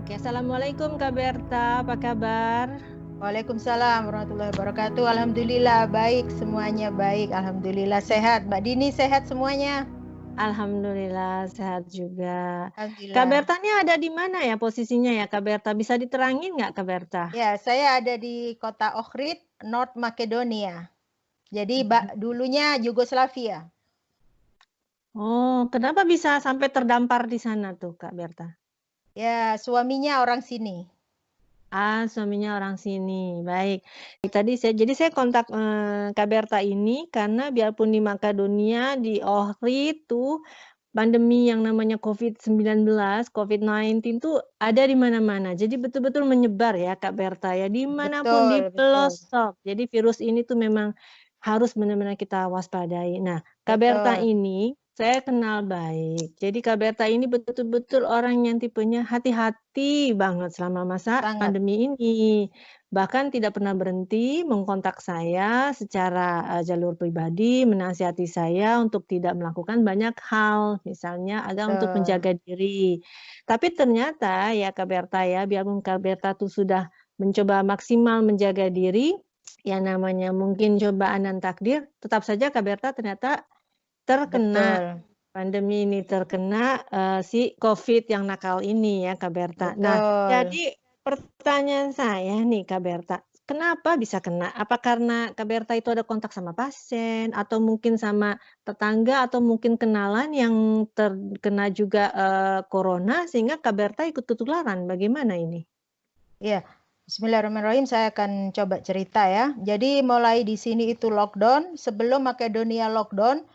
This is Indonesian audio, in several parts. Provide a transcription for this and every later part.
Oke, assalamualaikum Kak Berta, apa kabar? Waalaikumsalam warahmatullahi wabarakatuh. Alhamdulillah baik, semuanya baik. Alhamdulillah sehat. Mbak Dini sehat semuanya? Alhamdulillah sehat juga. Kak Alhamdulillah. Berta ini ada di mana ya posisinya ya Kak Berta? Bisa diterangin nggak Kak Berta? Ya, saya ada di kota Ohrid, North Macedonia. Jadi dulunya Yugoslavia. Oh, kenapa bisa sampai terdampar di sana tuh Kak Berta? Ya, suaminya orang sini. Ah, suaminya orang sini. Baik. Jadi saya kontak Kak Berta ini karena biarpun di Makedonia, di Ohrid tuh pandemi yang namanya COVID-19, COVID-19 tuh ada di mana-mana. Jadi betul-betul menyebar ya Kak Berta ya, dimanapun di Betul, betul. pelosok. Jadi virus ini tuh memang harus benar-benar kita waspadai. Nah, Kak Berta Betul. ini saya kenal baik. Jadi Kak Berta ini betul-betul orang yang tipenya hati-hati banget selama masa Sangat. pandemi ini. Bahkan tidak pernah berhenti mengkontak saya secara, jalur pribadi, menasihati saya untuk tidak melakukan banyak hal, misalnya adalah untuk Betul. menjaga diri. Tapi ternyata ya Kak Berta ya, biarpun Kak Berta tuh sudah mencoba maksimal menjaga diri, yang namanya mungkin cobaan dan takdir, tetap saja Kak Berta ternyata terkena Betul. pandemi ini, terkena, si Covid yang nakal ini ya Kak Berta. Nah, Betul. jadi pertanyaan saya nih Kak Berta, kenapa bisa kena? Apa karena Kak Berta itu ada kontak sama pasien, atau mungkin sama tetangga, atau mungkin kenalan yang terkena juga, corona sehingga Kak Berta ikut ketularan, bagaimana ini? Iya, bismillahirrahmanirrahim. Saya akan coba cerita ya. Jadi mulai di sini itu lockdown, sebelum Makedonia lockdown,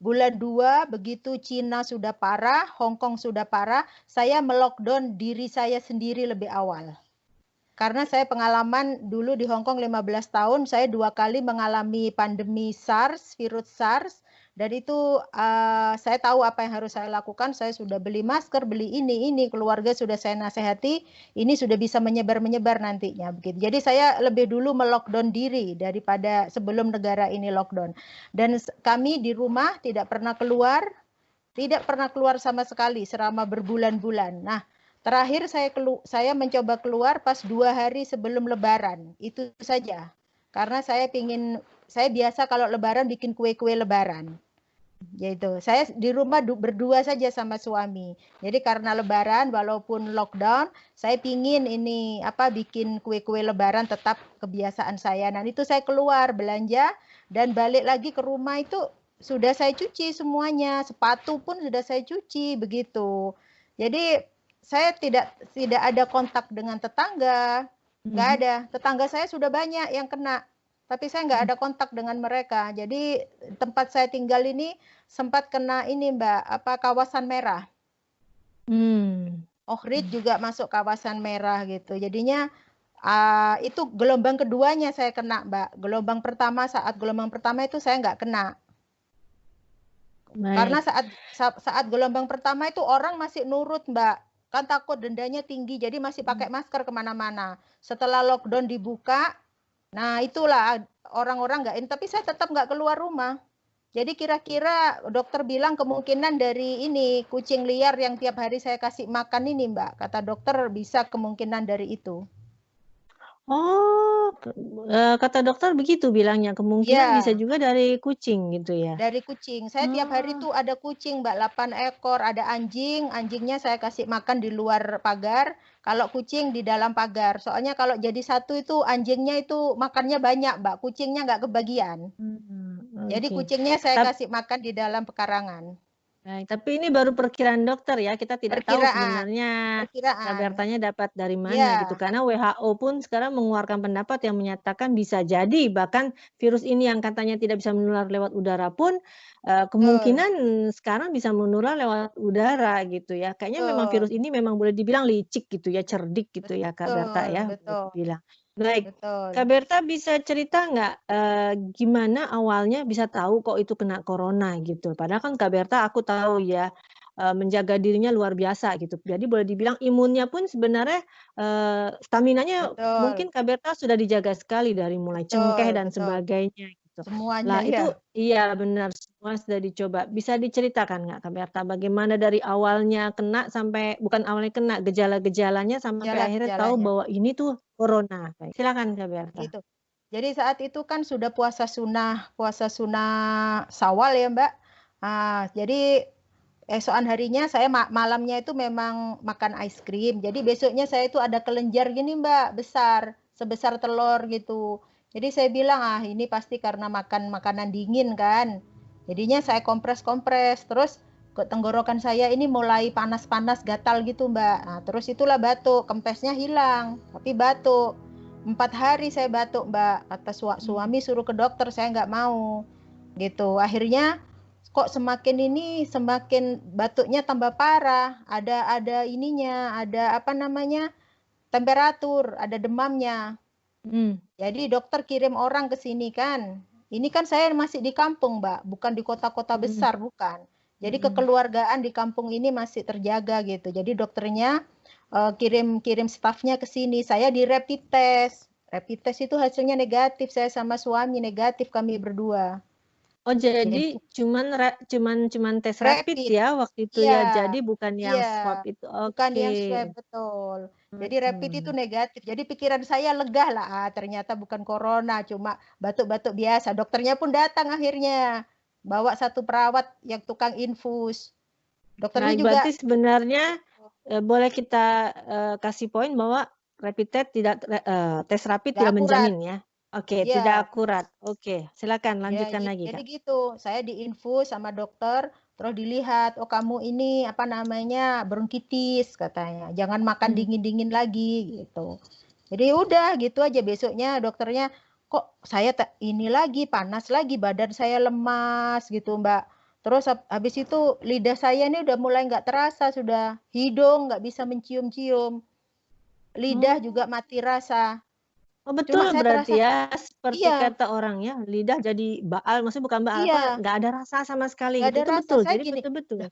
bulan 2 begitu Cina sudah parah, Hong Kong sudah parah, saya melockdown diri saya sendiri lebih awal. Karena saya pengalaman dulu di Hong Kong 15 tahun, saya 2 kali mengalami pandemi SARS, virus SARS, dan itu saya tahu apa yang harus saya lakukan. Saya sudah beli masker, beli ini, keluarga sudah saya nasihati, ini sudah bisa menyebar-menyebar nantinya. Begitu. Jadi saya lebih dulu melockdown diri daripada sebelum negara ini lockdown. Dan kami di rumah tidak pernah keluar sama sekali selama berbulan-bulan. Nah, terakhir saya mencoba keluar pas 2 hari sebelum Lebaran, itu saja. Karena saya biasa kalau Lebaran bikin kue-kue Lebaran. Yaitu, saya di rumah berdua saja sama suami. Jadi karena Lebaran, walaupun lockdown, saya pingin bikin kue-kue Lebaran tetap kebiasaan saya. Nah itu saya keluar belanja dan balik lagi ke rumah itu sudah saya cuci semuanya, sepatu pun sudah saya cuci begitu. Jadi saya tidak ada kontak dengan tetangga, nggak Mhm. ada. Tetangga saya sudah banyak yang kena, tapi saya nggak ada kontak dengan mereka. Jadi tempat saya tinggal ini sempat kena ini Mbak, kawasan merah. Mmm. Ohrid juga masuk kawasan merah gitu. Jadinya itu gelombang keduanya saya kena Mbak. Saat gelombang pertama itu saya nggak kena. Karena Baik. saat gelombang pertama itu orang masih nurut Mbak. Kan takut dendanya tinggi, jadi masih pakai masker kemana-mana. Setelah lockdown dibuka, nah itulah orang-orang nggak ini. Tapi saya tetap nggak keluar rumah. Jadi kira-kira dokter bilang kemungkinan dari ini kucing liar yang tiap hari saya kasih makan ini Mbak. Kata dokter bisa kemungkinan dari itu. Oh, kata dokter begitu bilangnya, kemungkinan bisa Ya, juga dari kucing gitu ya? dari kucing. Saya tiap hari Oh. tuh ada kucing Mbak, 8 ekor, ada anjing. Anjingnya saya kasih makan di luar pagar. Kalau kucing di dalam pagar. Soalnya kalau jadi satu itu anjingnya itu makannya banyak Mbak. Kucingnya nggak kebagian. Jadi Oke. kucingnya saya Tap kasih makan di dalam pekarangan. Baik, tapi ini baru perkiraan dokter ya, kita tidak tahu Perkiraan, sebenarnya perkiraan. kabarnya dapat dari mana gitu. Ya, Karena WHO pun sekarang mengeluarkan pendapat yang menyatakan bisa jadi bahkan virus ini yang katanya tidak bisa menular lewat udara pun, betul. kemungkinan sekarang bisa menular lewat udara gitu ya. Kayaknya memang virus Betul. ini memang boleh dibilang licik gitu ya, cerdik gitu ya Kak Berta Betul, ya, boleh betul, dibilang. Baik, Kak betul. Berta bisa cerita nggak, gimana awalnya bisa tahu kok itu kena corona gitu? Padahal kan Kak Berta aku tahu ya, menjaga dirinya luar biasa gitu. Jadi boleh dibilang imunnya pun sebenarnya, staminanya Betul, mungkin Kak Berta sudah dijaga sekali dari mulai cengkeh betul, dan betul. sebagainya. gitu. Semuanya Lah itu ya. iya benar, semua sudah dicoba. Bisa diceritakan nggak Kak Berta, bagaimana dari awalnya kena sampai bukan awalnya kena, gejala-gejalanya sampai akhirnya tahu Gejala-gejalanya, bahwa ini tuh corona? Baik, silakan Kak Berta. gitu. Jadi saat itu kan sudah puasa sunnah Syawal ya, Mbak. Jadi esokan harinya saya malamnya itu memang makan es krim. Jadi besoknya saya itu ada kelenjar gini, Mbak, besar, sebesar telur gitu. Jadi saya bilang, ini pasti karena makan makanan dingin kan. Jadinya saya kompres-kompres, terus ke tenggorokan saya ini mulai panas-panas, gatal gitu, Mbak. Nah, terus itulah batuk, kempesnya hilang, tapi batuk. 4 hari saya batuk, Mbak. Kata suami suruh ke dokter, saya nggak mau. Gitu. Akhirnya kok semakin batuknya tambah parah. Ada ininya, ada apa namanya? Temperatur, ada demamnya. Jadi dokter kirim orang ke sini kan. Ini kan saya masih di kampung, Mbak, bukan di kota-kota Mhm, besar, bukan. Jadi mhm. kekeluargaan di kampung ini masih terjaga gitu. Jadi dokternya kirim stafnya ke sini. Saya di rapid test. Rapid test itu hasilnya negatif. Saya sama suami negatif kami berdua. Oh Jadi jadi cuman tes rapid rapid. ya waktu itu ya? Iya, Jadi bukan yang iya. swab itu, Bukan oke. yang swab, betul. Jadi rapid itu Mhm. negatif. Jadi pikiran saya lega lah, ternyata bukan corona, cuma batuk-batuk biasa. Dokternya pun datang akhirnya. Bawa satu perawat yang tukang infus. Nah Dokternya juga berarti sebenarnya, boleh kita, kasih poin bahwa rapid test tes rapid nggak tidak akurat. menjamin ya? Oke, tidak Iya, akurat. Oke, silakan ya, lanjutkan lagi, jadi Kak. gitu. Saya diinfus sama dokter, terus dilihat, oh kamu ini apa namanya bronkitis katanya. Jangan makan Mmm. dingin-dingin lagi gitu. Jadi udah gitu aja besoknya dokternya kok saya ini lagi panas lagi badan saya lemas gitu Mbak. Terus habis itu lidah saya ini udah mulai nggak terasa sudah hidung nggak bisa mencium-cium, lidah juga Oh. mati rasa. Oh betul Cuma saya berarti terasa ya, seperti iya, kata orang ya, lidah jadi baal, maksudnya bukan baal, apa, iya, nggak ada rasa sama sekali nggak gitu, ada itu rasa. betul, Saya jadi gini, betul-betul. lah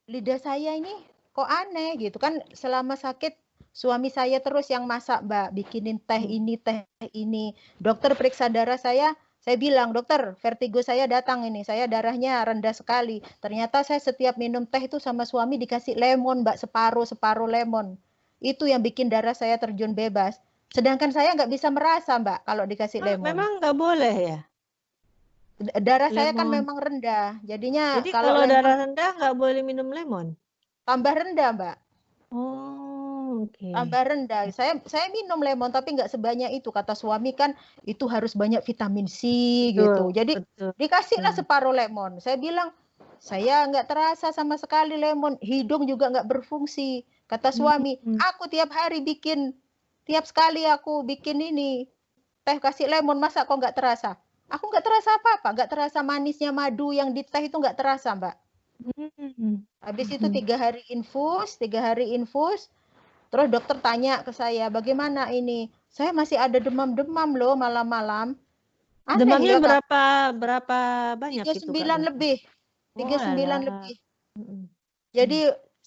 lidah saya ini kok aneh gitu kan selama sakit suami saya terus yang masak Mbak, bikinin Mmm. teh ini. Dokter periksa darah saya bilang, "Dokter, vertigo saya datang ini, saya darahnya rendah sekali." Ternyata saya setiap minum teh itu sama suami dikasih lemon Mbak, separuh lemon. Itu yang bikin darah saya terjun bebas. Sedangkan saya nggak bisa merasa Mbak kalau dikasih lemon. Memang nggak boleh ya? Darah saya kan Lemon. memang rendah, jadinya Jadi kalau kalau lemon darah rendah nggak boleh minum lemon? tambah rendah Mbak. Oh, oke. Tambah rendah. Saya minum lemon tapi nggak sebanyak itu. Kata suami kan itu harus banyak vitamin C gitu. Betul Jadi betul dikasihlah betul. separuh lemon. Saya bilang saya nggak terasa sama sekali lemon. Hidung juga nggak berfungsi. Kata suami, Mhm. aku tiap sekali aku bikin ini teh kasih lemon masa kok nggak terasa? Aku nggak terasa apa-apa, nggak terasa manisnya madu yang di teh itu nggak terasa Mbak. Mhm. Habis itu Mhm. 3 hari infus, terus dokter tanya ke saya, "Bagaimana ini?" Saya masih ada demam-demam loh malam-malam. Aneh Demamnya ya, Kak. berapa berapa banyak Tiga itu, Kak, sembilan berarti? lebih. tiga sembilan Oalah. lebih. Mhm. Mmm.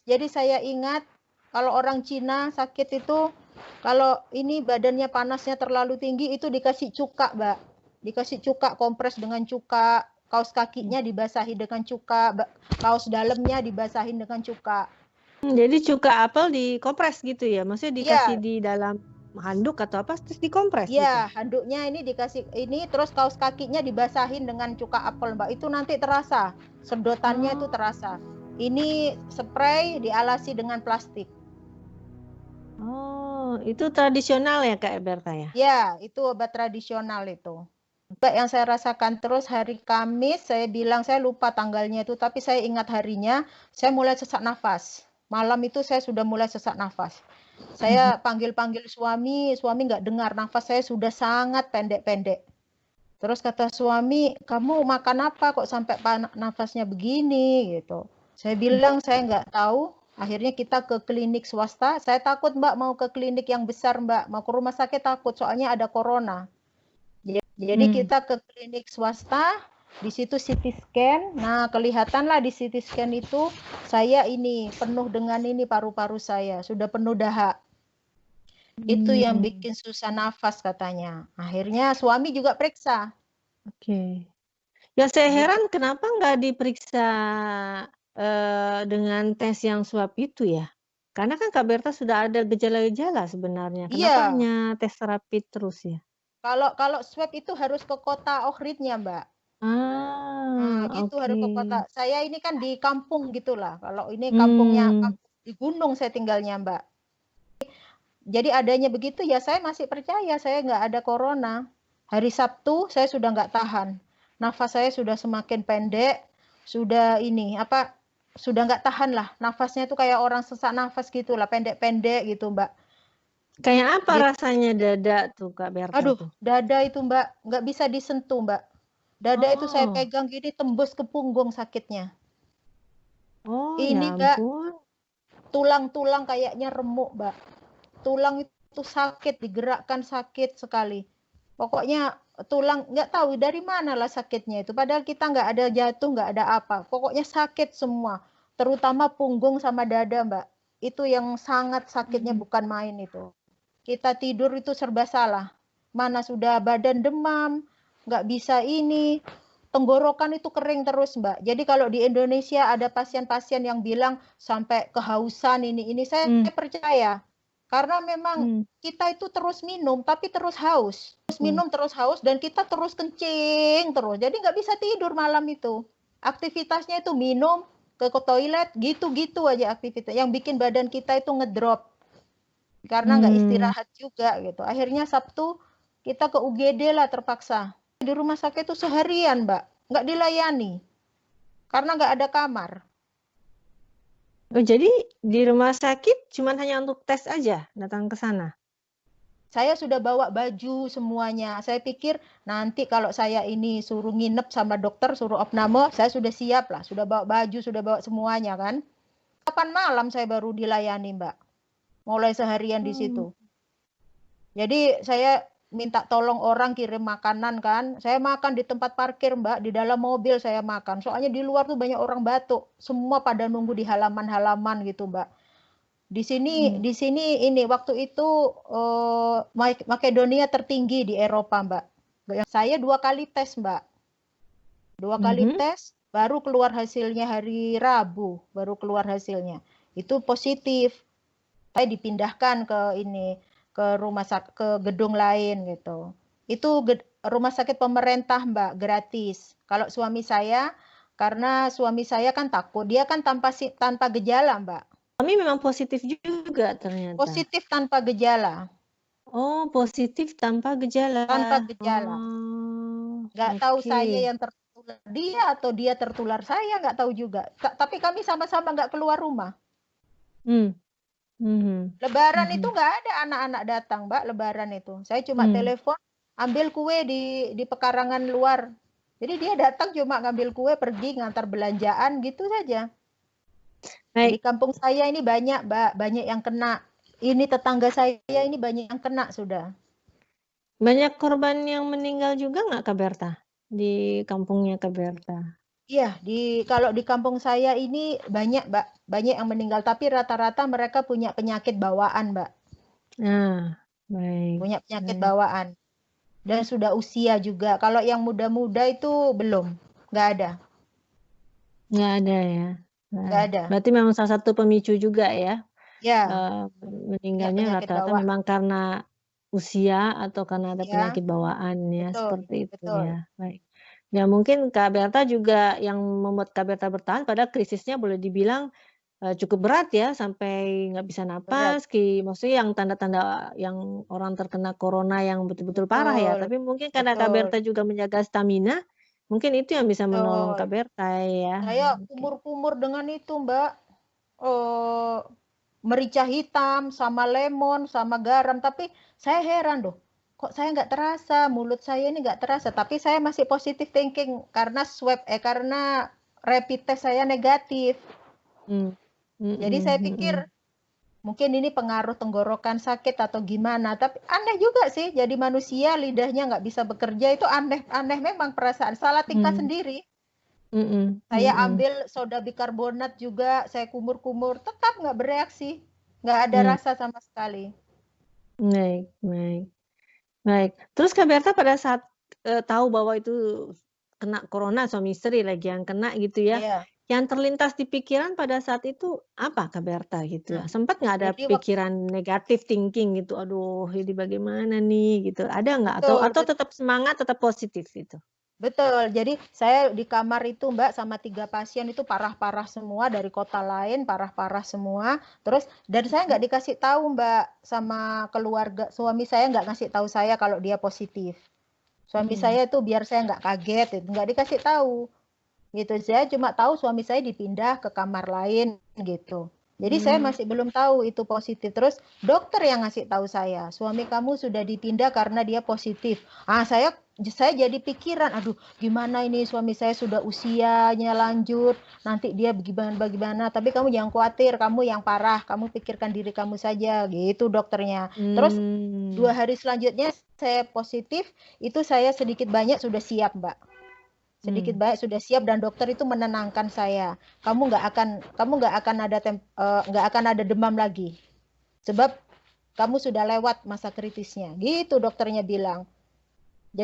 Jadi saya ingat kalau orang Cina sakit itu kalau ini badannya panasnya terlalu tinggi itu dikasih cuka, Mbak. Dikasih cuka, kompres dengan cuka, kaos Mmm. kakinya dibasahi dengan cuka, kaos dalamnya dibasahin dengan cuka. Jadi cuka apel dikompres gitu ya? Maksudnya dikasih Iya, di dalam handuk atau apa, terus dikompres gitu? iya, handuknya ini dikasih ini, terus kaos kakinya dibasahin dengan cuka apel, Mbak. Itu nanti terasa, sedotannya itu Oh. terasa. Ini spray dialasi dengan plastik. Oh, itu tradisional ya, Kak, Berta ya? Ya, itu obat tradisional itu. Mbak, yang saya rasakan terus hari Kamis, saya bilang saya lupa tanggalnya itu, tapi saya ingat harinya, saya mulai sesak nafas. Malam itu saya sudah mulai sesak nafas. Saya Mhm. panggil-panggil suami, suami nggak dengar, nafas saya sudah sangat pendek-pendek. Terus kata suami, "Kamu makan apa kok sampai nafasnya begini?" gitu. Saya bilang, "Saya nggak tahu." Akhirnya kita ke klinik swasta. Saya takut, Mbak, mau ke klinik yang besar, Mbak. Mau ke rumah sakit takut, soalnya ada corona. Jadi Mmm. kita ke klinik swasta, di situ CT scan. Nah, kelihatanlah di CT scan itu saya ini penuh dengan ini paru-paru saya, sudah penuh dahak. Itu yang Mmm. bikin susah nafas katanya. Akhirnya suami juga periksa. Oke. Yang saya Gitu. heran kenapa nggak diperiksa, dengan tes yang swab itu ya? Karena kan Kak Berta sudah ada gejala-gejala sebenarnya, kenapa Iya, hanya tes rapid terus ya? kalau kalau swab itu harus ke kota Ohridnya, Mbak. Nah, Ah, gitu harus oke. ke kota. Saya ini kan di kampung gitulah. Kalau ini kampungnya Mmm, di gunung saya tinggalnya, Mbak. Jadi adanya begitu ya saya masih percaya saya nggak ada corona. Hari Sabtu saya sudah nggak tahan. Nafas saya sudah semakin pendek, sudah ini apa sudah nggak tahan lah. Nafasnya itu kayak orang sesak nafas gitulah, pendek-pendek gitu, Mbak. kayak apa Jadi, rasanya dada tuh Kak Berta aduh, tuh? dada itu, Mbak, nggak bisa disentuh, Mbak. Dada itu saya Oh. pegang gini tembus ke punggung sakitnya. Oh, ya Ini, Mbak, ampun. tulang-tulang kayaknya remuk, Mbak. Tulang itu sakit, digerakkan sakit sekali. Pokoknya tulang nggak tahu dari mana lah sakitnya itu. Padahal kita nggak ada jatuh, nggak ada apa. Pokoknya sakit semua. Terutama punggung sama dada, Mbak. Itu yang sangat sakitnya Mmm. bukan main itu. Kita tidur itu serba salah. Mana sudah badan demam, nggak bisa ini, tenggorokan itu kering terus, Mbak. Jadi kalau di Indonesia ada pasien-pasien yang bilang sampai kehausan ini saya Mmm, percaya. Karena memang mmm, kita itu terus minum tapi terus haus. Terus oh. minum terus haus dan kita terus kencing terus. Jadi nggak bisa tidur malam itu. Aktivitasnya itu minum, ke toilet, gitu-gitu aja aktivitas. Yang bikin badan kita itu ngedrop karena nggak Mmm. istirahat juga gitu. Akhirnya Sabtu kita ke UGD lah terpaksa. Di rumah sakit itu seharian, Mbak, nggak dilayani karena nggak ada kamar. Oh, jadi di rumah sakit cuman hanya untuk tes aja datang ke sana? Saya sudah bawa baju semuanya. Saya pikir nanti kalau saya ini suruh nginep sama dokter, suruh opname, saya sudah siap lah. Sudah bawa baju, sudah bawa semuanya kan. 8 malam saya baru dilayani, Mbak. Mulai seharian di Oh. situ. Jadi saya minta tolong orang kirim makanan kan. Saya makan di tempat parkir, Mbak. Di dalam mobil saya makan. Soalnya di luar tuh banyak orang batuk. Semua pada nunggu di halaman-halaman gitu, Mbak. Mmm. Di sini ini waktu itu Makedonia tertinggi di Eropa, Mbak. Saya 2 kali tes, Mbak. 2 kali Mhm. tes, baru keluar hasilnya hari Rabu, baru keluar hasilnya. Itu positif. Saya dipindahkan ke ini, ke ke gedung lain gitu. Itu rumah sakit pemerintah, Mbak, gratis. Kalau suami saya, karena suami saya kan takut, dia kan tanpa gejala, Mbak. Kami memang positif juga ternyata. Positif tanpa gejala. Oh, positif tanpa gejala. Tanpa gejala. Oh, Nggak tahu oke. saya yang tertular dia atau dia tertular saya, nggak tahu juga. Tapi kami sama-sama nggak keluar rumah. Mmm, mhm, Lebaran itu mhm, nggak ada anak-anak datang, Mbak, Lebaran itu. Saya cuma mmm. telepon, ambil kue di pekarangan luar. Jadi dia datang cuma ngambil kue, pergi ngantar belanjaan gitu saja. Di Baik, kampung saya ini banyak, Mbak, banyak yang kena. Ini tetangga saya ini banyak yang kena sudah. banyak korban yang meninggal juga nggak Kak Berta? Di kampungnya Kak Berta? Iya, kalau di kampung saya ini banyak, Mbak, banyak yang meninggal, tapi rata-rata mereka punya penyakit bawaan, Mbak. Nah, baik, Punya penyakit baik. bawaan dan sudah usia juga. Kalau yang muda-muda itu belum, nggak ada, Nggak ada ya? Nah, nggak ada. berarti memang salah satu pemicu juga ya, Ya, eee, punya meninggalnya penyakit rata-rata bawaan. memang karena usia atau karena ada Ya, penyakit bawaan ya, betul, seperti itu betul, ya, baik. Ya mungkin Kak Berta juga yang membuat Kak Berta bertahan padahal krisisnya boleh dibilang, cukup berat ya, sampai nggak bisa berat, napas, maksudnya yang tanda-tanda yang orang terkena corona yang betul-betul parah ya, betul, tapi mungkin karena Kak betul, Berta juga menjaga stamina, mungkin itu yang bisa menolong Kak betul. Berta ya, Saya oke. kumur-kumur dengan itu, Mbak. Eh, Merica hitam sama lemon sama garam. Tapi saya heran loh, kok saya nggak terasa, mulut saya ini nggak terasa. Tapi saya masih positive thinking karena karena rapid test saya negatif. Mmm, Jadi saya mhm, pikir mhm, mungkin ini pengaruh tenggorokan sakit atau gimana. Tapi aneh juga sih, jadi manusia lidahnya nggak bisa bekerja itu aneh, aneh memang perasaan. Salah tingkah mmm, sendiri. mhm, Saya mhm, ambil soda bikarbonat juga, saya kumur-kumur, tetap nggak bereaksi. Nggak ada mmm, rasa sama sekali. baik, baik, baik. Terus Kak Berta pada saat, tahu bahwa itu kena corona, suami istri lagi yang kena gitu ya. Iya. Yang terlintas di pikiran pada saat itu apa Kak Berta gitu Nah, ya? Sempat nggak ada jadi pikiran negatif thinking gitu, "Aduh ini bagaimana nih?" Gitu, ada nggak? Atau betul, tetap semangat, tetap positif gitu? betul. Jadi saya di kamar itu Mbak sama 3 pasien itu parah-parah semua dari kota lain, parah-parah semua. Terus dan saya Mhm. nggak dikasih tahu Mbak sama keluarga, suami saya nggak ngasih tahu saya kalau dia positif. Suami Mmm, saya itu biar saya nggak kaget, itu nggak dikasih tahu. Gitu. Saya cuma tahu suami saya dipindah ke kamar lain gitu. Jadi saya mmm, masih belum tahu itu positif. Terus dokter yang ngasih tahu saya, suami kamu sudah dipindah karena dia positif. Ah, saya jadi pikiran, aduh, gimana ini suami saya sudah usianya lanjut, nanti dia bagaimana. Tapi kamu jangan khawatir, kamu yang parah, kamu pikirkan diri kamu saja, gitu dokternya. Terus mmm, 2 hari selanjutnya saya positif, itu saya sedikit banyak sudah siap, Mbak. Sedikit mmm, banyak sudah siap dan dokter itu menenangkan saya. Nggak akan ada demam lagi. Sebab kamu sudah lewat masa kritisnya. Gitu dokternya bilang.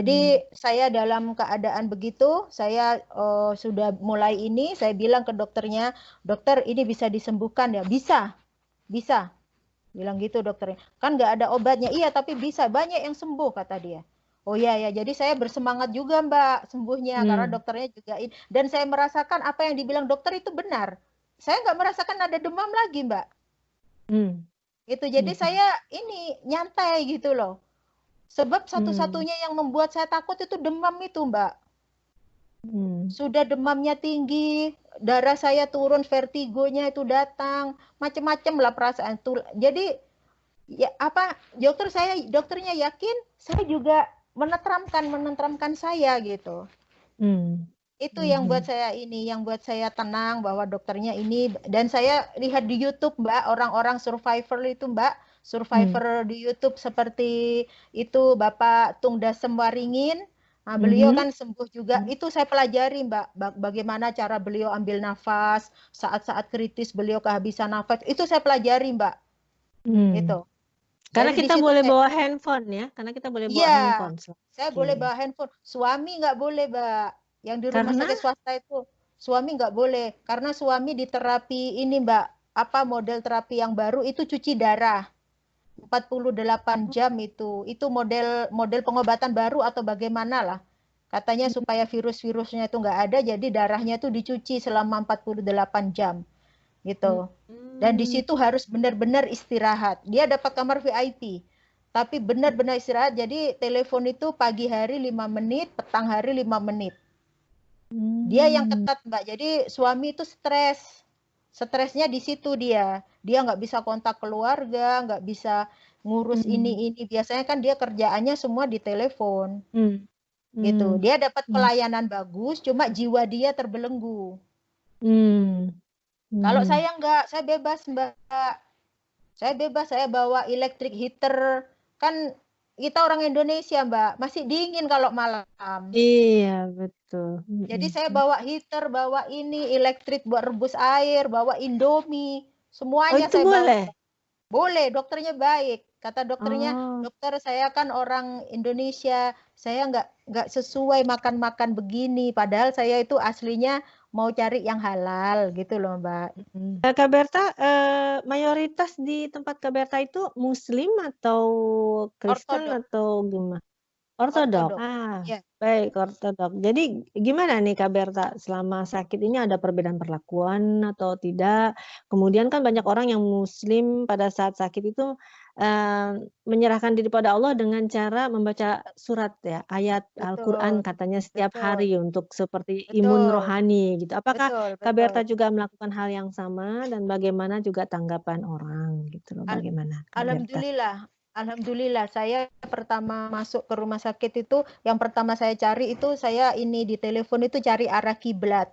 mmm, Jadi saya dalam keadaan begitu, saya sudah mulai ini, saya bilang ke dokternya, dokter ini bisa disembuhkan ya? Bisa, bisa. Bilang gitu dokternya. Kan nggak ada obatnya. Iya, tapi bisa. Banyak yang sembuh, kata dia. Oh iya ya, jadi saya bersemangat juga Mbak sembuhnya karena mmm, dokternya juga ini. Dan saya merasakan apa yang dibilang dokter itu benar. Saya nggak merasakan ada demam lagi Mbak. mmm, Gitu. Jadi mhm, saya ini nyantai gitu loh. Sebab mmm, satu-satunya yang membuat saya takut itu demam itu Mbak. mmm, Sudah demamnya tinggi, darah saya turun, vertigonya itu datang, macam-macam lah perasaan itu. Jadi ya apa dokternya yakin saya juga menenteramkan saya gitu. mmm, Itu yang buat mhm, saya ini, yang buat saya tenang bahwa dokternya ini dan saya lihat di YouTube Mbak, orang-orang survivor itu Mbak, mmm, survivor di YouTube seperti itu Bapak Tung Dasem Waringin. Nah, beliau mhm, kan sembuh juga. mmm, Itu saya pelajari Mbak, bagaimana cara beliau ambil nafas, saat-saat kritis beliau kehabisan nafas. Itu saya pelajari Mbak. mmm. Itu. Karena Dari di kita situ boleh saya bawa handphone ya, karena kita boleh bawa iya, handphone saya boleh oke. bawa handphone. Suami nggak boleh, Mbak. Yang di rumah Karena? sakit swasta itu, suami nggak boleh. Karena suami di terapi ini, Mbak, apa model terapi yang baru itu cuci darah. 48 jam itu. Itu model model pengobatan baru atau bagaimana lah. Katanya supaya virus-virusnya itu nggak ada, jadi darahnya itu dicuci selama 48 jam gitu. Dan di Mhm, situ harus benar-benar istirahat. Dia dapat kamar VIP. Tapi benar-benar istirahat. Jadi telepon itu pagi hari 5 menit, petang hari 5 menit. Dia yang mmm, ketat, Mbak. Jadi suami itu stres. Stresnya di situ dia. Dia nggak bisa kontak keluarga, nggak bisa ngurus mmm, ini. Biasanya kan dia kerjaannya semua di telepon. mmm, Gitu. mmm, Dia dapat mmm, pelayanan bagus, cuma jiwa dia terbelenggu. mmm, Kalau mhm. saya nggak, saya bebas, Mbak. Saya bebas, saya bawa electric heater. Kan kita orang Indonesia, Mbak, masih dingin kalau malam. Iya betul, Jadi mhm, saya bawa heater, bawa ini, elektrik buat rebus air, bawa Indomie, oh semuanya itu saya bawa. boleh? Boleh, dokternya baik. Kata dokternya, Oh, dokter saya kan orang Indonesia, saya nggak sesuai makan-makan begini. Padahal saya itu aslinya mau cari yang halal gitu loh, Mbak. mhm. Kak Berta, mayoritas di tempat Kak Berta itu muslim atau Kristen Ortodok, atau gimana? Ortodok? ortodok. Ah, Ya, baik ortodok. Jadi gimana nih Kak Berta, selama sakit ini ada perbedaan perlakuan atau tidak? Kemudian kan banyak orang yang muslim pada saat sakit itu, menyerahkan diri pada Allah dengan cara membaca surat ya, ayat Al-Qur'an betul, katanya setiap betul, hari untuk seperti imun betul. rohani gitu. Apakah Betul, Kak Berta betul. juga melakukan hal yang sama dan bagaimana juga tanggapan orang gitu loh, Al bagaimana Kak Berta? alhamdulillah alhamdulillah saya pertama masuk ke rumah sakit itu, yang pertama saya cari itu saya ini di telepon itu cari arah kiblat.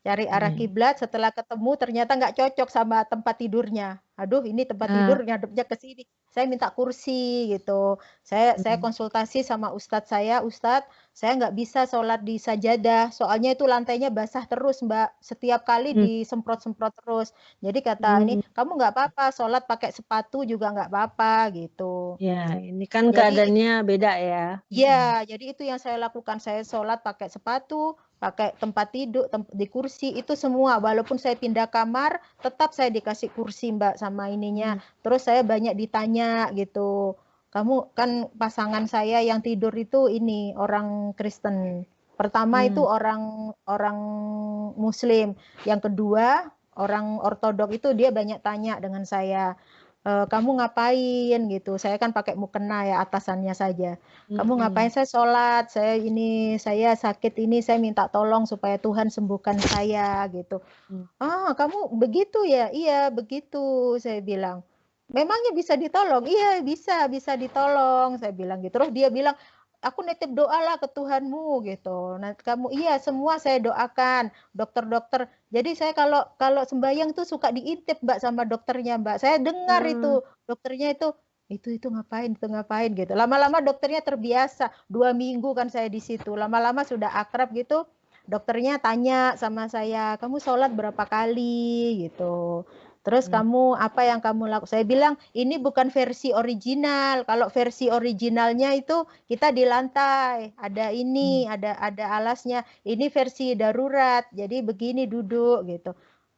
Cari arah Baik. kiblat, setelah ketemu ternyata nggak cocok sama tempat tidurnya. Aduh, ini tempat Ah, tidur ngadepnya ke sini. Saya minta kursi gitu. Saya hmm, konsultasi sama ustadz saya, Ustadz, saya nggak bisa sholat di sajadah, soalnya itu lantainya basah terus, Mbak. Setiap kali hmm, disemprot-semprot terus. Jadi kata ini, hmm. kamu nggak apa-apa, sholat pakai sepatu juga nggak apa-apa gitu. Ya, ini kan Jadi keadaannya beda ya. Hmm, iya, jadi itu yang saya lakukan. Saya sholat pakai sepatu, pakai tempat tidur, di kursi, itu semua. Walaupun saya pindah kamar, tetap saya dikasih kursi, Mbak, sama ininya. hmm, Terus saya banyak ditanya gitu. Kamu kan pasangan saya yang tidur itu ini orang Kristen. Pertama itu hmm, orang orang Muslim. Yang kedua orang Ortodok itu dia banyak tanya dengan saya. Kamu ngapain gitu? Saya kan pakai mukena ya atasannya saja. Kamu ngapain? hmm, Saya sholat, saya sakit ini, saya minta tolong supaya Tuhan sembuhkan saya gitu. hmm, Ah, kamu begitu ya? Iya, begitu, saya bilang. Memangnya bisa ditolong? Iya, bisa ditolong, saya bilang gitu. Terus dia bilang, aku nitip doalah ke Tuhanmu gitu. Nah, kamu iya semua saya doakan, dokter-dokter. Jadi saya kalau kalau sembahyang tuh suka diintip Mbak sama dokternya Mbak. Saya dengar hmm, itu dokternya itu ngapain itu ngapain gitu. Lama-lama dokternya terbiasa. 2 minggu kan saya di situ. Lama-lama sudah akrab gitu. Dokternya tanya sama saya, kamu sholat berapa kali gitu. Terus hmm, kamu apa yang kamu lakukan? Saya bilang ini bukan versi original. Kalau versi originalnya itu kita di lantai, ada hmm. ini, ada alasnya. Ini versi darurat. Jadi begini duduk gitu.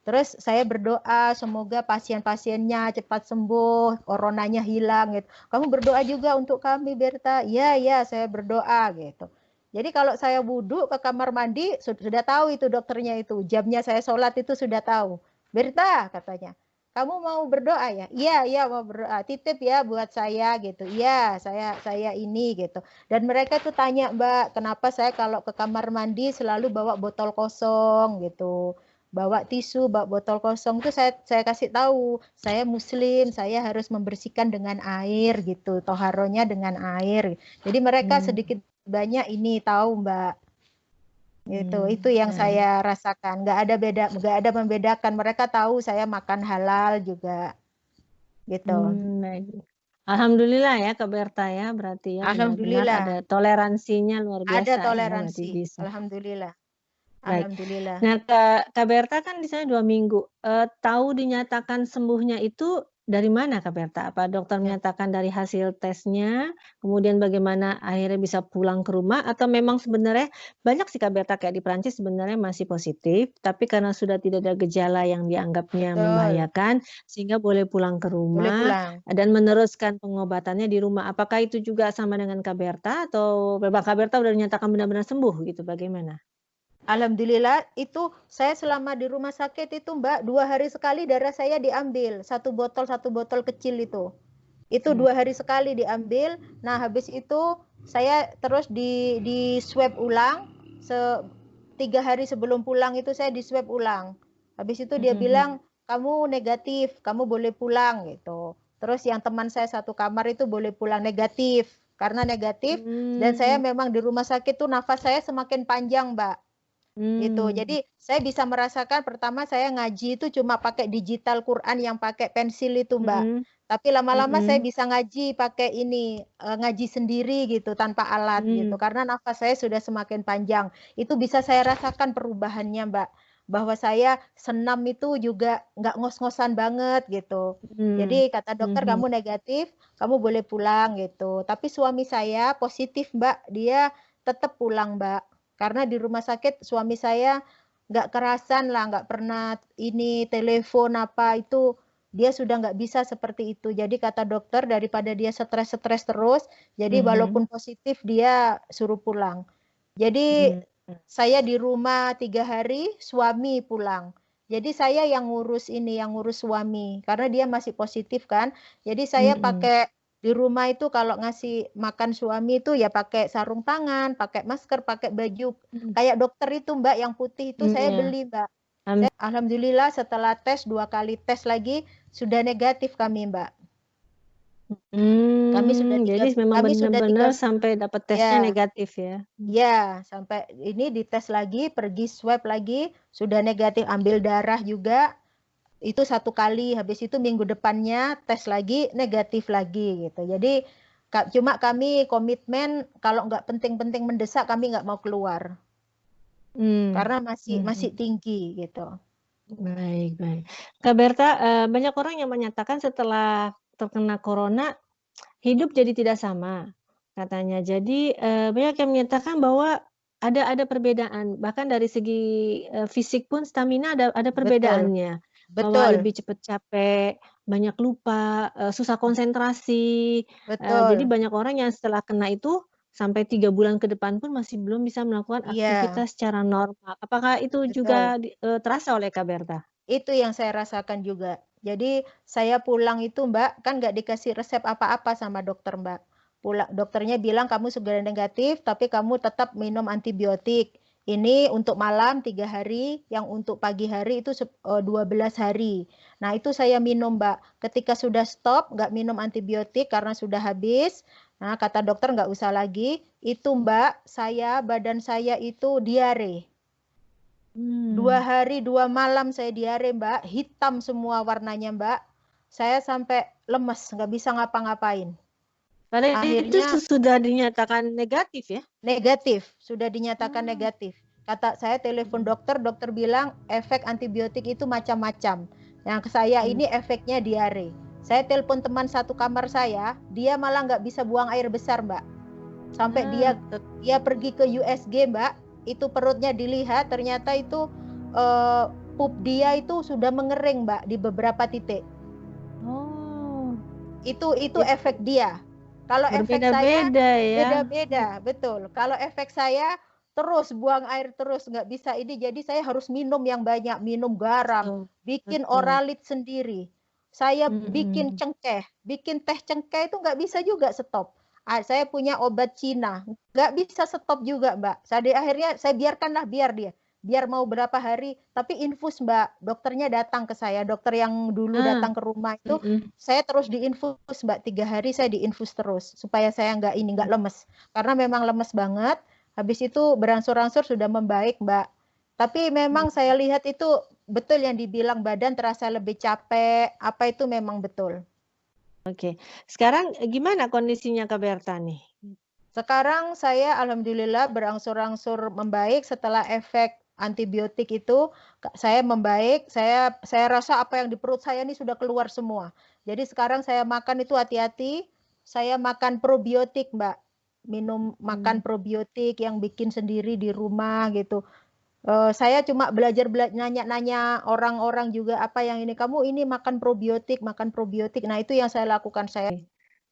Terus saya berdoa semoga pasien-pasiennya cepat sembuh, coronanya hilang gitu. Kamu berdoa juga untuk kami, Berta. Iya, iya, saya berdoa gitu. Jadi kalau saya wudhu ke kamar mandi, sudah tahu itu dokternya itu. Jamnya saya sholat itu sudah tahu. Berta, katanya. Kamu mau berdoa ya? Iya, iya mau berdoa. Titip ya buat saya gitu. Iya, saya ini gitu. Dan mereka tuh tanya, Mbak, kenapa saya kalau ke kamar mandi selalu bawa botol kosong gitu. Bawa tisu, bawa botol kosong tuh saya kasih tahu, saya muslim, saya harus membersihkan dengan air gitu. Toharonya dengan air. Jadi mereka Hmm, sedikit banyak ini tahu Mbak, gitu. Itu yang baik. saya rasakan. Nggak ada membedakan. Mereka tahu saya makan halal juga, gitu. Baik. Alhamdulillah ya Kak Berta ya, berarti ya benar-benar ada Alhamdulillah, toleransinya luar ada biasa ya, berarti toleransi. bisa. Alhamdulillah, Baik. alhamdulillah. Nah, Kak Berta kan di sana 2 minggu. Tahu dinyatakan sembuhnya itu dari mana Kak Berta? Apa dokter Ya. menyatakan dari hasil tesnya, kemudian bagaimana akhirnya bisa pulang ke rumah, atau memang sebenarnya banyak sih Kak Berta kayak di Prancis sebenarnya masih positif, tapi karena sudah tidak ada gejala yang dianggapnya Betul, membahayakan, sehingga boleh pulang ke boleh rumah pulang. dan meneruskan pengobatannya di rumah. Apakah itu juga sama dengan Kak Berta atau memang Kak Berta udah dinyatakan benar-benar sembuh gitu, bagaimana? Alhamdulillah itu saya selama di rumah sakit itu Mbak 2 hari sekali darah saya diambil satu botol kecil itu. Itu Mmm, 2 hari sekali diambil. Nah habis itu saya terus di swab ulang. 3 hari sebelum pulang itu saya di swab ulang. Habis itu dia mhm, mhm. bilang kamu negatif, kamu boleh pulang gitu. Terus yang teman saya satu kamar itu boleh pulang negatif. Karena negatif dan saya Mmm, memang di rumah sakit tuh nafas saya semakin panjang, Mbak. Gitu. mmm, Jadi saya bisa merasakan pertama saya ngaji itu cuma pakai digital Quran yang pakai pensil itu, Mbak. mhm, Tapi lama-lama saya mhm, bisa ngaji pakai ini, ngaji sendiri gitu tanpa alat gitu. mmm, Karena nafas saya sudah semakin panjang. Itu bisa saya rasakan perubahannya, Mbak. Bahwa saya senam itu juga nggak ngos-ngosan banget gitu. mmm, Jadi kata dokter mhm, kamu negatif, kamu boleh pulang gitu. Tapi suami saya positif, Mbak. Dia tetap pulang, Mbak. Karena di rumah sakit suami saya nggak kerasan lah, nggak pernah ini telepon apa itu dia sudah nggak bisa seperti itu. Jadi kata dokter daripada dia stres-stres terus, jadi mhm, walaupun positif dia suruh pulang. Jadi mmm, saya di rumah 3 hari, suami pulang. Jadi saya yang ngurus ini, yang ngurus suami, karena dia masih positif kan. Jadi saya mhm, pakai di rumah itu kalau ngasih makan suami itu ya pakai sarung tangan, pakai masker, pakai baju mhm, kayak dokter itu Mbak yang putih itu saya iya, beli Mbak. mmm, Alhamdulillah setelah tes 2 kali tes lagi sudah negatif kami Mbak. Kami sudah Jadi memang kami sudah benar-benar 3 sampai dapat tesnya ya. negatif ya? Ya, sampai ini dites lagi, pergi swab lagi, sudah negatif, ambil darah juga, itu 1 kali, habis itu minggu depannya tes lagi, negatif lagi gitu. Jadi cuma kami komitmen kalau nggak penting-penting mendesak kami nggak mau keluar Mmm, karena masih mhm. masih tinggi gitu. Baik baik. Kak Berta, banyak orang yang menyatakan setelah terkena corona, hidup jadi tidak sama, katanya. Jadi, banyak yang menyatakan bahwa ada perbedaan, bahkan dari segi, fisik pun stamina ada Betul, perbedaannya. Bahwa betul, lebih cepat capek, banyak lupa, susah konsentrasi, jadi betul. banyak orang yang setelah kena itu, sampai 3 bulan ke depan pun masih belum bisa melakukan Iya, aktivitas secara normal. Apakah itu betul. juga terasa oleh Kak Berta? Itu yang saya rasakan juga. Jadi saya pulang itu Mbak, kan nggak dikasih resep apa-apa sama dokter Mbak. Pulang, dokternya bilang kamu sudah negatif, tapi kamu tetap minum antibiotik. Ini untuk malam 3 hari, yang untuk pagi hari itu 12 hari. Nah itu saya minum Mbak. Ketika sudah stop, nggak minum antibiotik karena sudah habis. Nah kata dokter nggak usah lagi. Itu Mbak, badan saya itu diare. 2 Mmm. hari 2 malam saya diare Mbak, hitam semua warnanya Mbak. Saya sampai lemes, nggak bisa ngapa-ngapain. Padahal itu Akhirnya sudah dinyatakan negatif ya? negatif, sudah dinyatakan Oh, negatif. Kata saya telepon mhm dokter, dokter bilang efek antibiotik itu macam-macam. Yang saya mhm. ini efeknya diare. Saya telepon teman satu kamar saya, dia malah nggak bisa buang air besar Mbak. Sampai Ah, dia pergi ke USG Mbak, itu perutnya dilihat ternyata itu eh, pup dia itu sudah mengering Mbak di beberapa titik. oh, Itu it efek dia. Kalau efek saya berbeda-beda ya? beda-beda, betul. Kalau efek saya terus buang air terus nggak bisa ini, jadi saya harus minum yang banyak, minum garam, Betul bikin betul. oralit sendiri. Saya bikin Mhm. cengkeh, bikin teh cengkeh itu nggak bisa juga stop. Saya punya obat Cina, nggak bisa stop juga Mbak. Saya akhirnya saya biarkanlah biar mau berapa hari, tapi infus Mbak. Dokternya datang ke saya, dokter yang dulu Ah, datang ke rumah itu mhm. saya terus diinfus Mbak, 3 hari saya diinfus terus supaya saya nggak lemes karena memang lemes banget. Habis itu berangsur-angsur sudah membaik Mbak, tapi memang saya Mhm. lihat itu betul yang dibilang badan terasa lebih capek, apa itu memang betul. Oke. Sekarang, gimana kondisinya Kak Berta nih? Sekarang saya alhamdulillah berangsur-angsur membaik setelah efek antibiotik itu, saya membaik, saya rasa apa yang di perut saya ini sudah keluar semua. Jadi sekarang saya makan itu hati-hati, saya makan probiotik, Mbak. Makan Mmm. probiotik yang bikin sendiri di rumah gitu. Saya cuma belajar nanya-nanya orang-orang juga apa yang ini, kamu ini makan probiotik, makan probiotik. Nah, itu yang saya lakukan. Saya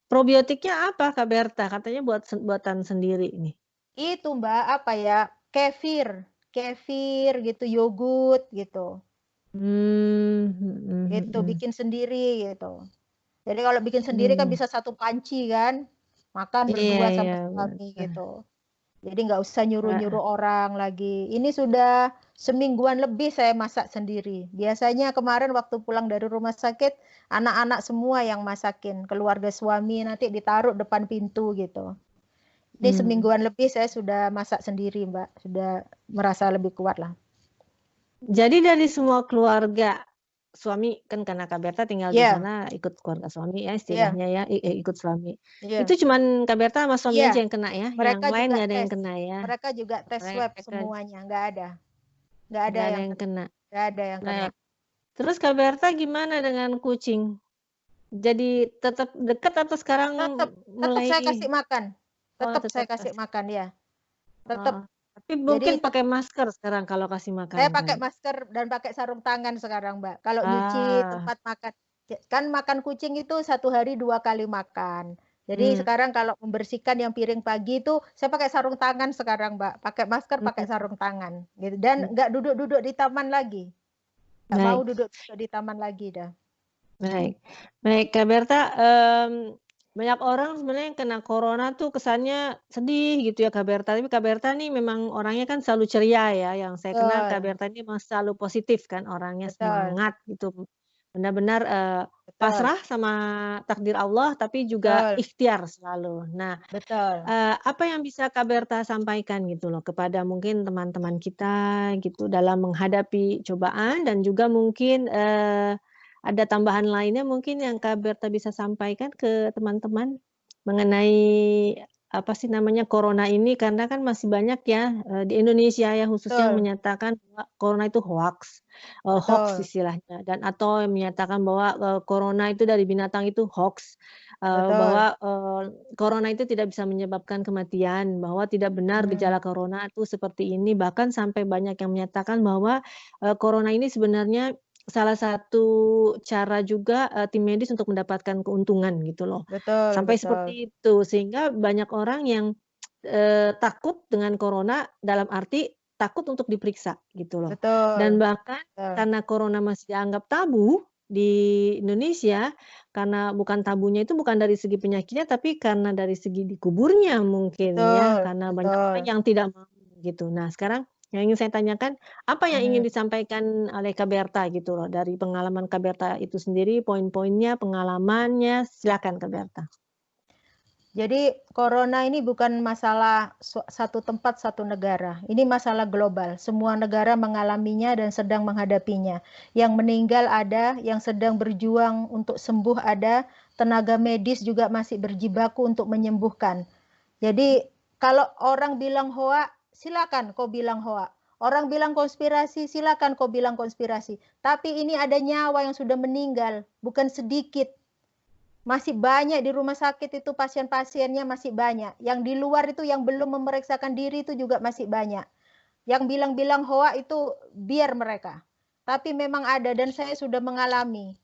Probiotiknya apa Kak Berta? Katanya buatan sendiri nih? itu Mbak, apa ya, kefir, kefir gitu, yogurt gitu. Mhm Gitu, mhm. bikin sendiri gitu. Jadi kalau bikin sendiri kan Mmm. bisa 1 panci kan, makan Iya berdua iya, sama suami betul. gitu. Jadi nggak usah Heeh. nyuruh-nyuruh orang lagi. Ini sudah semingguan lebih saya masak sendiri. Biasanya kemarin waktu pulang dari rumah sakit, anak-anak semua yang masakin, keluarga suami nanti ditaruh depan pintu gitu. Ini Mmm. semingguan lebih saya sudah masak sendiri, Mbak. Sudah merasa lebih kuat lah. Jadi dari semua keluarga, suami kan karena Kak Berta tinggal di Iya, sana ikut keluarga suami ya iya, istilahnya ya, ikut suami. iya, Itu cuman Kak Berta sama suami iya. aja yang kena ya? Yang Mereka lain juga nggak ada yang tes. kena ya? Mereka juga tes swab Mereka semuanya. Nggak ada nggak ada yang yang kena. kena. Nggak ada yang kena. Baik. Terus Kak Berta gimana dengan kucing? Jadi tetap dekat atau sekarang Tetap, tetap mulai saya kasih makan. oh Tetap saya tetap kasih kasih makan ya. Tetap. heeh. Tapi mungkin Jadi pakai masker sekarang kalau kasih makan saya pakai kali? masker dan pakai sarung tangan sekarang, Mbak. Kalau nyuci Ah, tempat makan, kan makan kucing itu 1 hari 2 kali makan. Jadi mmm, sekarang kalau membersihkan yang piring pagi itu saya pakai sarung tangan sekarang, Mbak. Pakai masker, pakai mhm sarung tangan, gitu. Dan mhm. nggak duduk-duduk di taman lagi. Nggak mau Baik. duduk-duduk di taman lagi dah. Baik. Baik, Kak Berta, banyak orang sebenarnya yang kena corona tuh kesannya sedih gitu ya Kak Berta, tapi Kak Berta nih memang orangnya kan selalu ceria ya, yang saya kenal Kak Betul, Berta ini memang selalu positif kan orangnya, betul, semangat gitu, benar-benar, betul, pasrah sama takdir Allah, tapi juga betul, ikhtiar selalu. Nah, betul. apa yang bisa Kak Berta sampaikan gitu loh kepada mungkin teman-teman kita gitu dalam menghadapi cobaan dan juga mungkin, ada tambahan lainnya mungkin yang Kak Berta bisa sampaikan ke teman-teman mengenai, apa sih namanya, corona ini karena kan masih banyak ya, di Indonesia ya khususnya yang Betul, menyatakan bahwa corona itu hoaks, hoaks betul, istilahnya dan atau yang menyatakan bahwa, corona itu dari binatang itu hoaks, betul. bahwa, corona itu tidak bisa menyebabkan kematian, bahwa tidak benar Mhm, gejala corona itu seperti ini, bahkan sampai banyak yang menyatakan bahwa, corona ini sebenarnya salah satu cara juga, tim medis untuk mendapatkan keuntungan gitu loh, betul, sampai betul. seperti itu. Sehingga banyak orang yang, takut dengan corona dalam arti takut untuk diperiksa gitu loh. Dan Betul, bahkan betul. karena corona masih dianggap tabu di Indonesia, karena bukan tabunya itu bukan dari segi penyakitnya, tapi karena dari segi dikuburnya mungkin ya, Betul, karena banyak orang betul. yang tidak mau gitu. Nah sekarang yang ingin saya tanyakan, apa yang ingin Mhm. disampaikan oleh Kak Berta gitu loh, dari pengalaman Kak Berta itu sendiri, poin-poinnya, pengalamannya, silakan Kak Berta. Jadi corona ini bukan masalah satu tempat, satu negara. Ini masalah global. Semua negara mengalaminya dan sedang menghadapinya. Yang meninggal ada, yang sedang berjuang untuk sembuh ada, tenaga medis juga masih berjibaku untuk menyembuhkan. Jadi kalau orang bilang hoa, silakan kau bilang hoa. Orang bilang konspirasi, silakan kau bilang konspirasi. Tapi ini ada nyawa yang sudah meninggal, bukan sedikit. Masih banyak di rumah sakit itu pasien-pasiennya masih banyak. Yang di luar itu yang belum memeriksakan diri itu juga masih banyak. Yang bilang-bilang hoa itu biar mereka. Tapi memang ada dan saya sudah mengalami.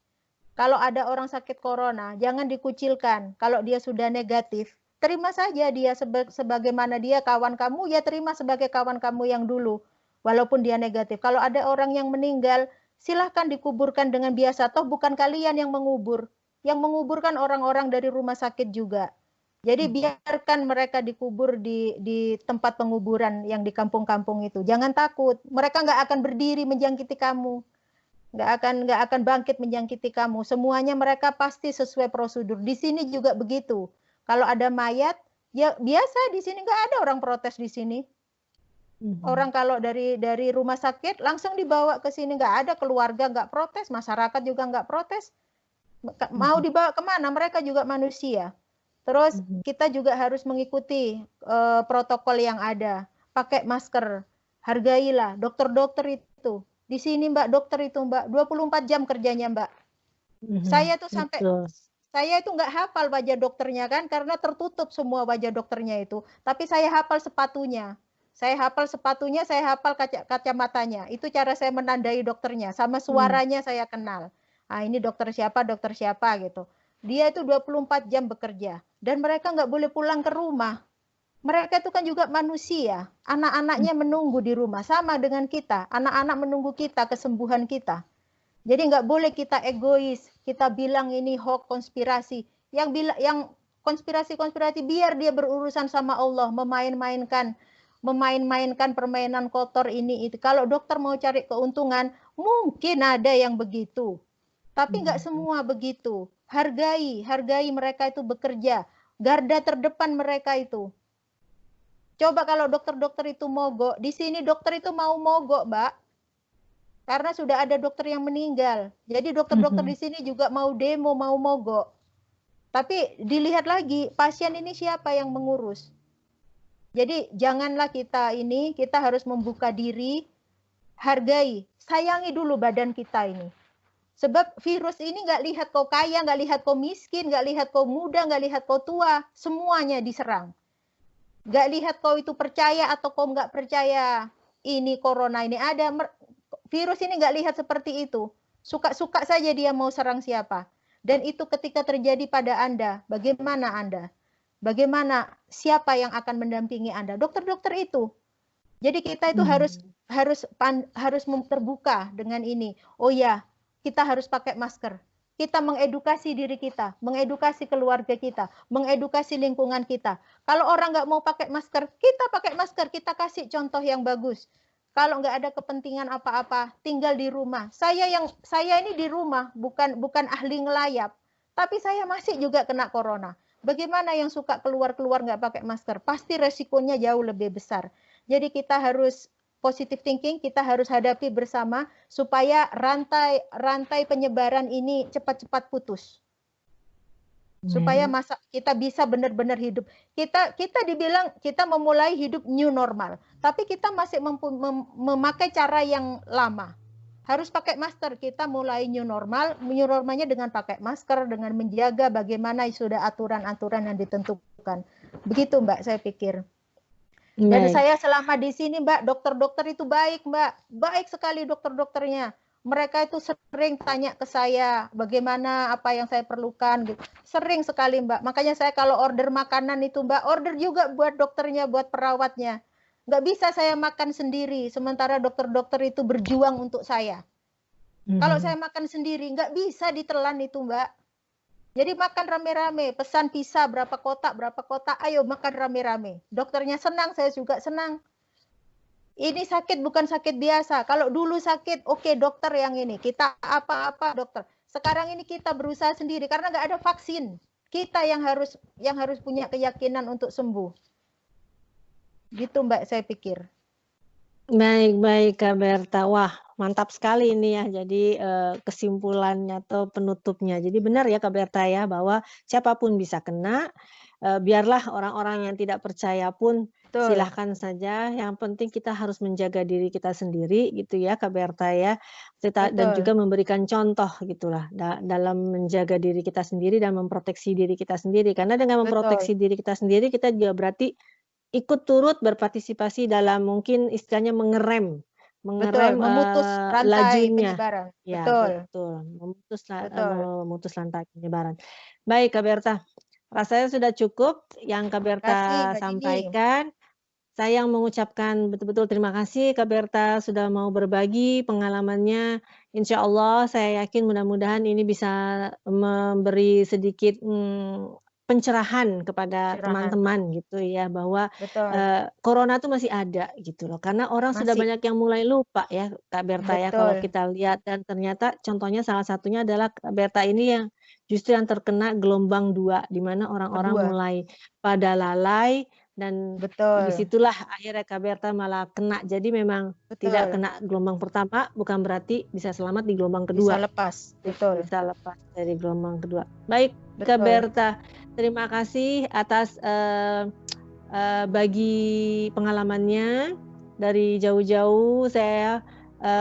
Kalau ada orang sakit corona, jangan dikucilkan. Kalau dia sudah negatif, terima saja dia sebagaimana dia kawan kamu, ya terima sebagai kawan kamu yang dulu. Walaupun dia negatif. Kalau ada orang yang meninggal, silahkan dikuburkan dengan biasa. Toh bukan kalian yang mengubur. Yang menguburkan orang-orang dari rumah sakit juga. Jadi Mhm. biarkan mereka dikubur di tempat penguburan yang di kampung-kampung itu. Jangan takut. Mereka nggak akan berdiri menjangkiti kamu. Nggak akan bangkit menjangkiti kamu. Semuanya mereka pasti sesuai prosedur. Di sini juga begitu. Kalau ada mayat, ya biasa di sini nggak ada orang protes di sini. Mhm. Orang kalau dari rumah sakit langsung dibawa ke sini, nggak ada keluarga nggak protes, masyarakat juga nggak protes. Mau Mhm. dibawa kemana? Mereka juga manusia. Terus Mhm. kita juga harus mengikuti protokol yang ada. Pakai masker, hargailah dokter-dokter itu. Di sini Mbak, dokter itu Mbak, 24 jam kerjanya Mbak. Mhm. Saya tuh sampai Betul. saya itu nggak hafal wajah dokternya kan karena tertutup semua wajah dokternya itu. Tapi saya hafal sepatunya. Saya hafal sepatunya, saya hafal kacamatanya. Itu cara saya menandai dokternya. Sama Mmm. suaranya saya kenal. Ah ini dokter siapa gitu. Dia itu 24 jam bekerja. Dan mereka nggak boleh pulang ke rumah. Mereka itu kan juga manusia. Anak-anaknya Mhm. menunggu di rumah. Sama dengan kita. Anak-anak menunggu kita, kesembuhan kita. Jadi nggak boleh kita egois, kita bilang ini hoax konspirasi. Yang konspirasi-konspirasi biar dia berurusan sama Allah, memain-mainkan permainan kotor ini itu. Kalau dokter mau cari keuntungan, mungkin ada yang begitu. Tapi nggak Mhm. semua begitu. Hargai mereka itu bekerja. Garda terdepan mereka itu. Coba kalau dokter-dokter itu mogok, di sini dokter itu mau mogok, Mbak. Karena sudah ada dokter yang meninggal. Jadi dokter-dokter Mhm. di sini juga mau demo, mau mogok. Tapi dilihat lagi, pasien ini siapa yang mengurus. Jadi janganlah kita harus membuka diri, hargai, sayangi dulu badan kita ini. Sebab virus ini nggak lihat kau kaya, nggak lihat kau miskin, nggak lihat kau muda, nggak lihat kau tua, semuanya diserang. Nggak lihat kau itu percaya atau kau nggak percaya ini corona ini ada. Virus ini nggak lihat seperti itu. Suka-suka saja dia mau serang siapa. Dan itu ketika terjadi pada Anda, bagaimana Anda? Bagaimana siapa yang akan mendampingi Anda? Dokter-dokter itu. Jadi kita itu harus Mhm. harus harus terbuka dengan ini. Oh ya, kita harus pakai masker. Kita mengedukasi diri kita, mengedukasi keluarga kita, mengedukasi lingkungan kita. Kalau orang nggak mau pakai masker, kita pakai masker, kita kasih contoh yang bagus. kalau nggak ada kepentingan apa-apa, tinggal di rumah. Saya ini di rumah, bukan ahli ngelayap, tapi saya masih juga kena corona. Bagaimana yang suka keluar-keluar nggak pakai masker? Pasti resikonya jauh lebih besar. Jadi kita harus positive thinking, kita harus hadapi bersama supaya rantai penyebaran ini cepat-cepat putus. Supaya kita bisa benar-benar hidup. Kita dibilang kita memulai hidup new normal, tapi kita masih memakai cara yang lama. Harus pakai masker. Kita mulai new normalnya dengan pakai masker, dengan menjaga bagaimana sudah aturan-aturan yang ditentukan. Begitu Mbak, saya pikir. Dan saya selama di sini Mbak, dokter-dokter itu baik Mbak, baik sekali dokter-dokternya. Mereka itu sering tanya ke saya bagaimana apa yang saya perlukan gitu. Sering sekali Mbak. Makanya saya kalau order makanan itu Mbak, order juga buat dokternya, buat perawatnya. Nggak bisa saya makan sendiri, sementara dokter-dokter itu berjuang untuk saya. Kalau saya makan sendiri, nggak bisa ditelan itu Mbak. Jadi makan rame-rame, pesan pizza berapa kotak, ayo makan rame-rame. Dokternya senang, saya juga senang. Ini sakit bukan sakit biasa. Kalau dulu sakit, oke dokter yang ini. Kita apa-apa dokter. Sekarang ini kita berusaha sendiri karena nggak ada vaksin. Kita yang harus punya keyakinan untuk sembuh. Gitu Mbak, saya pikir. Baik Kak Berta. Wah, mantap sekali ini ya. Jadi kesimpulannya atau penutupnya. Jadi benar ya Kak Berta ya bahwa siapapun bisa kena. Biarlah orang-orang yang tidak percaya pun silahkan saja. Yang penting kita harus menjaga diri kita sendiri gitu ya Kak Berta ya. Dan juga memberikan contoh gitulah dalam menjaga diri kita sendiri dan memproteksi diri kita sendiri. Karena dengan memproteksi diri kita sendiri kita juga berarti ikut turut berpartisipasi dalam mungkin istilahnya mengerem memutus rantai lajunya. penyebaran. Ya, betul. Memutus rantai penyebaran. Baik Kak Berta, rasanya sudah cukup yang Kak Berta sampaikan. Saya yang mengucapkan betul-betul terima kasih Kak Berta sudah mau berbagi pengalamannya. Insya Allah saya yakin mudah-mudahan ini bisa memberi sedikit pencerahan kepada teman-teman gitu ya bahwa corona itu masih ada gitu loh. Karena orang sudah banyak yang mulai lupa ya Kak Berta ya kalau kita lihat, dan ternyata contohnya salah satunya adalah Kak Berta ini yang justru yang terkena gelombang 2 di mana orang-orang mulai pada lalai. Dan disitulah akhirnya Kak Berta malah kena. Jadi memang tidak kena gelombang pertama bukan berarti bisa selamat di gelombang kedua. Bisa lepas, Bisa lepas dari gelombang kedua. Baik Kak Berta, terima kasih atas bagi pengalamannya dari jauh-jauh. Saya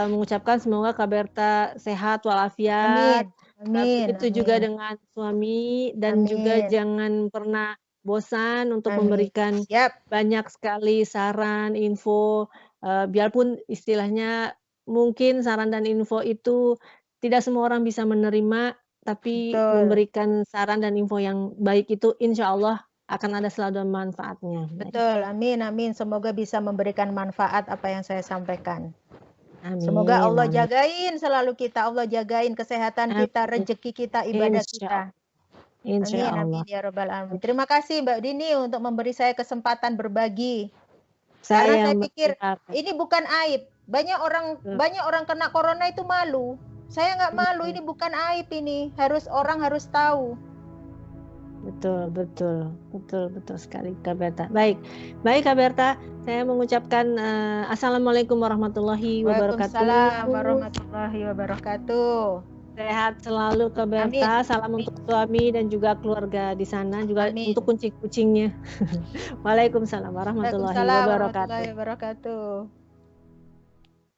mengucapkan semoga Kak Berta sehat walafiat. Begitu juga dengan suami dan juga jangan pernah bosan untuk memberikan banyak sekali saran, info, biarpun istilahnya mungkin saran dan info itu tidak semua orang bisa menerima, tapi memberikan saran dan info yang baik itu insya Allah akan ada selalu manfaatnya. Betul, amin. Semoga bisa memberikan manfaat apa yang saya sampaikan. Amin. Semoga Allah jagain selalu kita, Allah jagain kesehatan kita, rezeki kita, ibadah kita. Amin ya Rabbal Alamin. Terima kasih Mbak Dini untuk memberi saya kesempatan berbagi. Karena saya pikir ini bukan aib. Banyak orang kena corona itu malu. Saya nggak malu, ini bukan aib ini. Orang harus tahu. Betul sekali Kak Berta. Baik Kak Berta, saya mengucapkan assalamualaikum warahmatullahi wabarakatuh. Waalaikumsalam warahmatullahi wabarakatuh. Sehat selalu Kak Berta. Salam untuk suami dan juga keluarga di sana, juga untuk kucing-kucingnya. Waalaikumsalam warahmatullahi wabarakatuh.